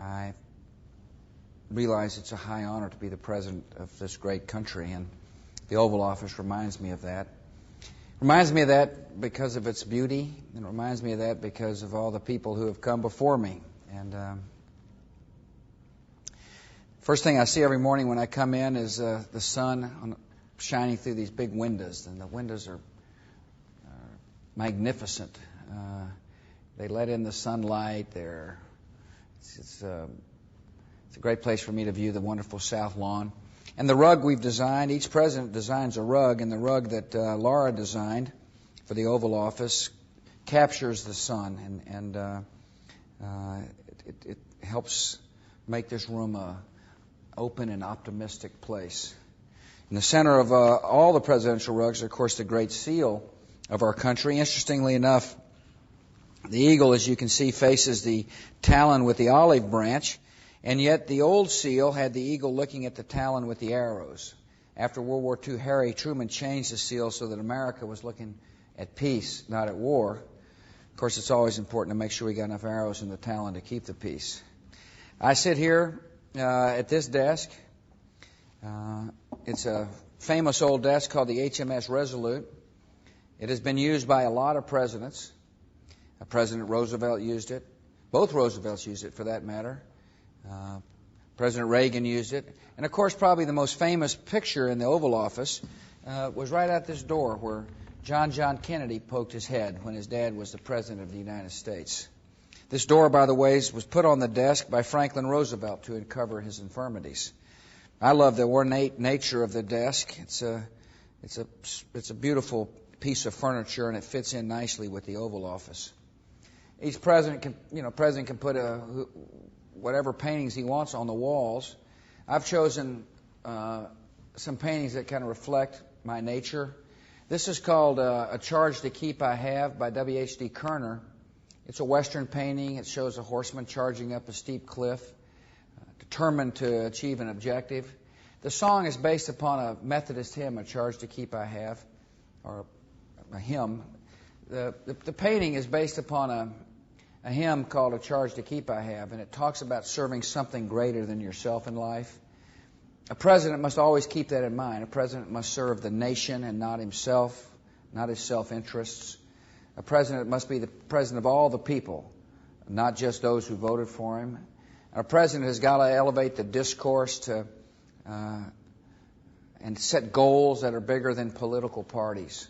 I realize it's a high honor to be the president of this great country, and the Oval Office reminds me of that. Reminds me of that because of its beauty, and it reminds me of that because of all the people who have come before me. And first thing I see every morning when I come in is the sun shining through these big windows, and the windows are magnificent. They let in the sunlight. It's a great place for me to view the wonderful South Lawn. And the rug we've designed, each president designs a rug, and the rug that Laura designed for the Oval Office captures the sun, and it helps make this room a open and optimistic place. In the center of all the presidential rugs, of course, the great seal of our country. Interestingly enough, the eagle, as you can see, faces the talon with the olive branch, and yet the old seal had the eagle looking at the talon with the arrows. After World War II, Harry Truman changed the seal so that America was looking at peace, not at war. Of course, it's always important to make sure we got enough arrows in the talon to keep the peace. I sit here at this desk. It's a famous old desk called the HMS Resolute. It has been used by a lot of presidents. President Roosevelt used it. Both Roosevelts used it, for that matter. President Reagan used it. And, of course, probably the most famous picture in the Oval Office was right out this door where John Kennedy poked his head when his dad was the President of the United States. This door, by the way, was put on the desk by Franklin Roosevelt to uncover his infirmities. I love the ornate nature of the desk. It's a beautiful piece of furniture, and it fits in nicely with the Oval Office. Each president can put whatever paintings he wants on the walls. I've chosen some paintings that kind of reflect my nature. This is called A Charge to Keep I Have by W.H.D. Kerner. It's a Western painting. It shows a horseman charging up a steep cliff, determined to achieve an objective. The song is based upon a Methodist hymn, A Charge to Keep I Have, or a hymn. The painting is based upon a hymn called A Charge to Keep I Have, and it talks about serving something greater than yourself in life. A president must always keep that in mind. A president must serve the nation and not himself, not his self-interests. A president must be the president of all the people, not just those who voted for him. A president has got to elevate the discourse and set goals that are bigger than political parties.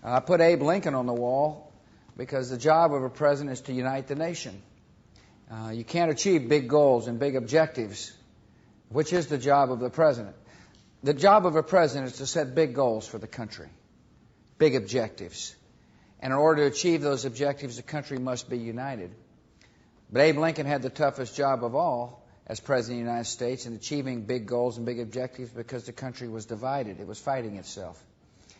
I put Abe Lincoln on the wall because the job of a president is to unite the nation. You can't achieve big goals and big objectives, which is the job of the president. The job of a president is to set big goals for the country, big objectives. And in order to achieve those objectives, the country must be united. But Abe Lincoln had the toughest job of all as President of the United States in achieving big goals and big objectives because the country was divided. It was fighting itself.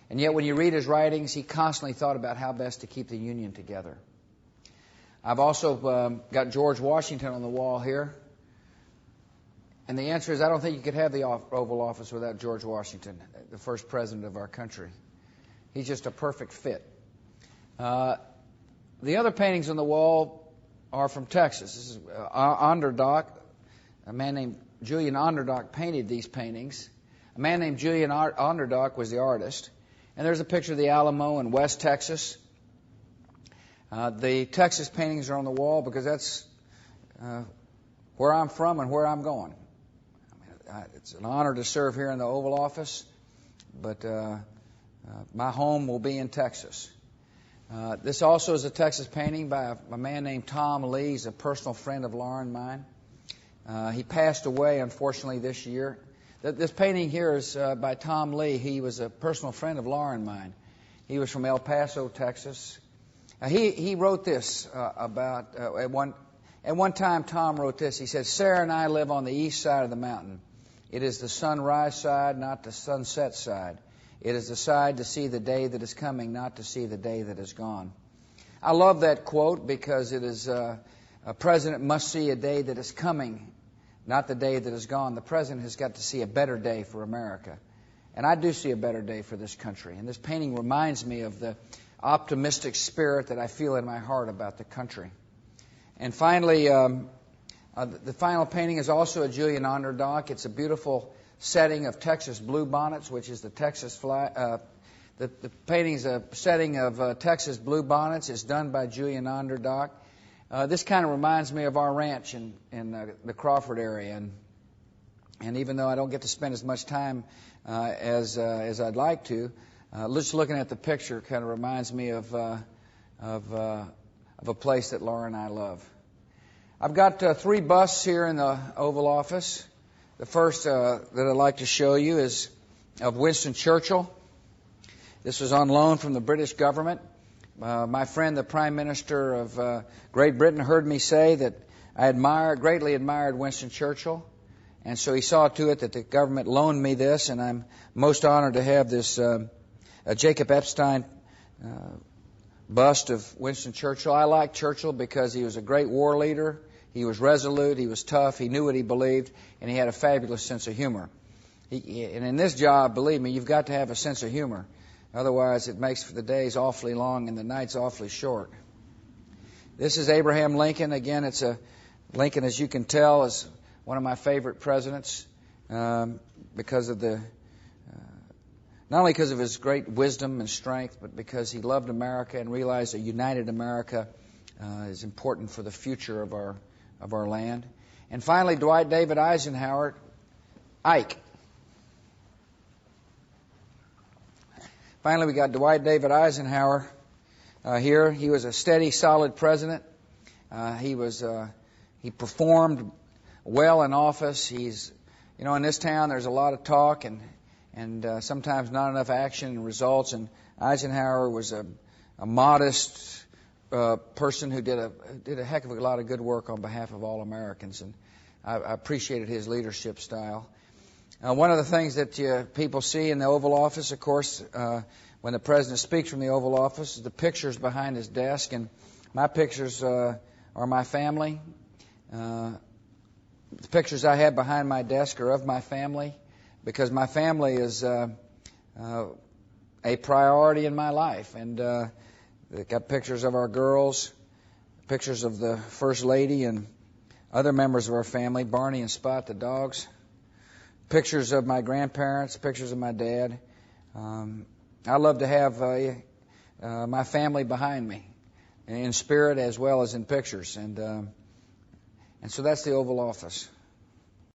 And yet when you read his writings, he constantly thought about how best to keep the Union together. I've also got George Washington on the wall here. And the answer is I don't think you could have the Oval Office without George Washington, the first president of our country. He's just a perfect fit. The other paintings on the wall are from Texas. This is Onderdock. A man named Julian Onderdock painted these paintings. A man named Julian Onderdock was the artist. And there's a picture of the Alamo in West Texas. The Texas paintings are on the wall because that's where I'm from and where I'm going. It's an honor to serve here in the Oval Office, but my home will be in Texas. This also is a Texas painting by a man named Tom Lee. He's a personal friend of Laura and mine. He passed away, unfortunately, this year. This painting here is by Tom Lee. He was a personal friend of Laura and mine. He was from El Paso, Texas. He wrote this about, at one time Tom wrote this. He said, Sarah and I live on the east side of the mountain. It is the sunrise side, not the sunset side. It is the side to see the day that is coming, not to see the day that is gone. I love that quote because it is a president must see a day that is coming, not the day that is gone. The president has got to see a better day for America. And I do see a better day for this country. And this painting reminds me of the optimistic spirit that I feel in my heart about the country. And finally, The final painting is also a Julian Onderdock. It's a beautiful setting of Texas bluebonnets, which is the Texas flag. The painting is a setting of Texas bluebonnets. It's done by Julian Onderdock. This kind of reminds me of our ranch in the Crawford area, and even though I don't get to spend as much time as I'd like to, just looking at the picture kind of reminds me of a place that Laura and I love. I've got 3 busts here in the Oval Office. The first that I'd like to show you is of Winston Churchill. This was on loan from the British government. My friend, the Prime Minister of Great Britain, heard me say that I greatly admired Winston Churchill, and so he saw to it that the government loaned me this, and I'm most honored to have this Jacob Epstein bust of Winston Churchill. I like Churchill because he was a great war leader. He was resolute, he was tough, he knew what he believed, and he had a fabulous sense of humor. And in this job, believe me, you've got to have a sense of humor. Otherwise, it makes for the days awfully long and the nights awfully short. This is Abraham Lincoln. Again, Lincoln, as you can tell, is one of my favorite presidents because of not only because of his great wisdom and strength, but because he loved America and realized a united America is important for the future of our land. And finally, Dwight David Eisenhower, Ike. Finally, we got Dwight David Eisenhower here. He was a steady, solid president. He performed well in office. In this town, there's a lot of talk and sometimes not enough action and results. And Eisenhower was a modest person who did a heck of a lot of good work on behalf of all Americans, and I appreciated his leadership style. One of the things that people see in the Oval Office, of course, when the President speaks from the Oval Office, is the pictures behind his desk, and my pictures are my family. The pictures I have behind my desk are of my family, because my family is a priority in my life, and they've got pictures of our girls, pictures of the First Lady and other members of our family, Barney and Spot, the dogs, pictures of my grandparents, pictures of my dad. I love to have my family behind me, in spirit as well as in pictures, and so that's the Oval Office.